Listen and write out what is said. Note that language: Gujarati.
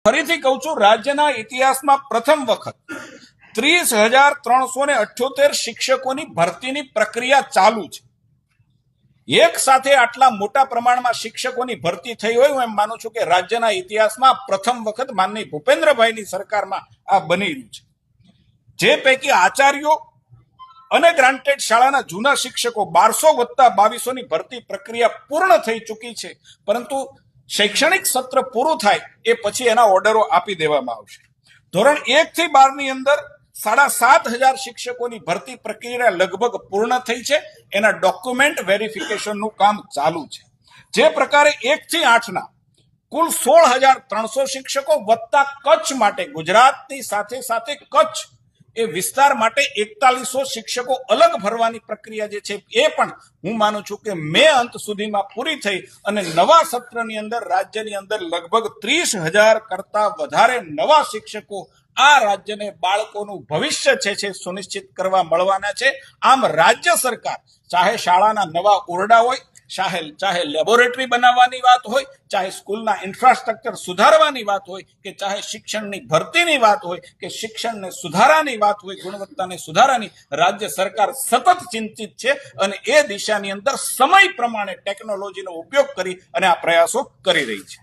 ફરીથી કહું છું, રાજ્યના ઇતિહાસમાં પ્રથમ વખત 30,378 શિક્ષકોની ભરતીની પ્રક્રિયા ચાલુ છે. એક સાથે આટલા મોટા પ્રમાણમાં શિક્ષકોની ભરતી થઈ હોય, હું એમ માનું છું કે રાજ્યના ઇતિહાસમાં પ્રથમ વખત માનનીય ભૂપેન્દ્રભાઈની સરકારમાં આ બની રહ્યું છે. જે પૈકી આચાર્યો અને ગ્રાન્ટેડ શાળાના જૂના શિક્ષકો 1200 + 2200 ની ભરતી પ્રક્રિયા પૂર્ણ થઈ ચૂકી છે, પરંતુ શૈક્ષણિક સત્ર પૂરું થાય એ પછી એના ઓર્ડરો આપી દેવામાં આવશે. ધોરણ 1 થી 12 ની અંદર 7,500 શિક્ષકોની ભરતી પ્રક્રિયા લગભગ પૂર્ણ થઈ છે. એના ડોક્યુમેન્ટ વેરિફિકેશનનું કામ ચાલુ છે. જે પ્રકારે 1 થી 8 ના કુલ 16,300 શિક્ષકો વત્તા કચ્છ માટે, ગુજરાતની સાથે સાથે કચ્છ એ વિસ્તાર માટે 4100 શિક્ષકો અલગ ભરવાની પ્રક્રિયા જે છે એ પણ હું માનું છું કે મે અંત સુધીમાં પૂરી થઈ અને નવા સત્રની અંદર રાજ્યની અંદર લગભગ 30,000 કરતા વધારે નવા શિક્ષકો આ રાજ્યને બાળકોનું ભવિષ્ય છે સુનિશ્ચિત કરવા મળવાના છે. આમ રાજ્ય સરકાર ચાહે શાળાના નવા ઓરડા હોય, ચાહે લેબોરેટરી બનાવવાની વાત હોય, ચાહે સ્કૂલના ઇન્ફ્રાસ્ટ્રક્ચર સુધારવાની વાત હોય, કે ચાહે શિક્ષણની ભરતીની વાત હોય, કે શિક્ષણને સુધારાની વાત હોય, ગુણવત્તાને સુધારાની, રાજ્ય સરકાર સતત ચિંતિત છે અને એ દિશાની અંદર સમય પ્રમાણે ટેકનોલોજીનો ઉપયોગ કરી અને આ પ્રયાસો કરી રહી છે.